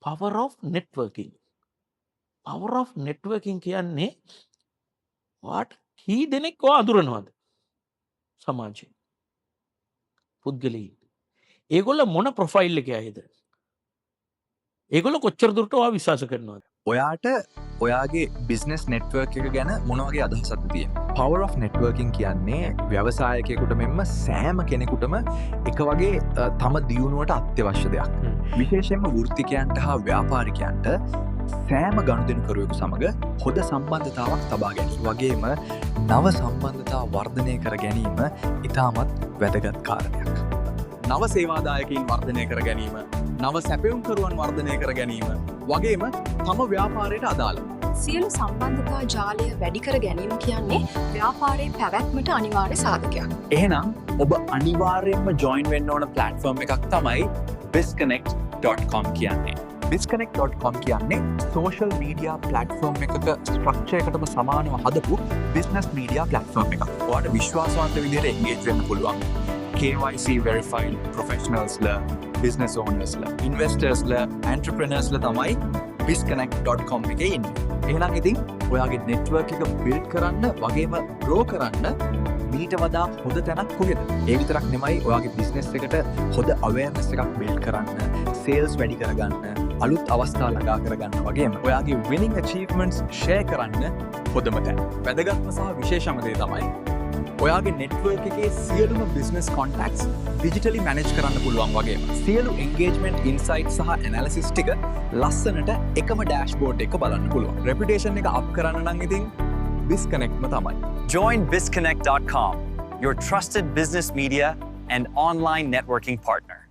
power of networking. power of networking කියන්නේ වාට කී දෙනෙක් ඔය අඳුරනවද සමාජයේ පුද්ගලයන් ඒගොල්ල මොන ප්‍රොෆයිල් එකේ ඇයිද ඒගොල්ල කොච්චර දුරට ඔයා විශ්වාස කරනවද ඔයාට ඔයාගේ බිස්නස් නෙට්වර්ක් එක ගැන මොනවගේ අදහසක්ද තියෙන්නේ? power of networking කියන්නේ ව්‍යවසායකයෙකුට මෙන්ම සෑම කෙනෙකුටම එක වගේ තම දියුණුවට අත්‍යවශ්‍ය දෙයක්. විශේෂයෙන්ම වෘත්තිකයන්ට හා ව්‍යාපාරිකයන්ට සෑම ගනුදෙනුකරුවෙකු සමග හොඳ සම්බන්ධතාවක් තබා ගැනීම වගේම නව සම්බන්ධතා වර්ධනය කර ගැනීම ඉතාමත් වැදගත් කාරණයක්. නව සේවාදායකයින් වර්ධනය කර ගැනීම, නව සැපයුම්කරුවන් වර්ධනය කර ගැනීම වගේම තම ව්‍යාපාරයට අදාළ සියලු සම්බන්ධතා ජාලය වැඩි කර ගැනීම කියන්නේ ව්‍යාපාරයේ පැවැත්මට අනිවාර්ය සාධකයක්. එහෙනම් ඔබ අනිවාර්යෙන්ම ජොයින් වෙන්න ඕන ප්ලැට්ෆෝම් එකක් තමයි bizconnect.com කියන්නේ. bizconnect.com කියන්නේ සෝෂල් මීඩියා ප්ලැට්ෆෝම් එකක ස්ට්‍රක්චර් එකටම සමානව හදපු බිස්නස් මීඩියා ප්ලැට්ෆෝම් එකක්. ඔයාලට විශ්වාසවන්ත විදිහට එන්ගේජ් වෙන්න පුළුවන්. KYC verified professionals business owners investors entrepreneurs තමයි bizconnect.com එකේ ඉන්නේ. එහෙනම් ඉතින් ඔයාගේ network එක build කරන්න වගේම grow කරන්න මීට වඩා හොඳ තැනක් කොහෙද? ඒ විතරක් නෙමෙයි ඔයාගේ business එකට හොඳ awareness එකක් build කරන්න, sales වැඩි කරගන්න, අලුත් අවස්ථා ළඟා කරගන්න වගේම ඔයාගේ winning achievements share කරන්න හොඳම තැන. වැදගත්ම සහ විශේෂම දේ තමයි ඔයාගේ network එකේ සියලුම business contacts digitally manage කරන්න පුළුවන් වගේම සියලු engagement insights සහ analysis ටික ලස්සනට එකම dashboard එක බලන්න පුළුවන්. reputation එක up කරන්න නම් ඉතින් bizconnectම තමයි. Join bizconnect.com, your trusted business media and online networking partner.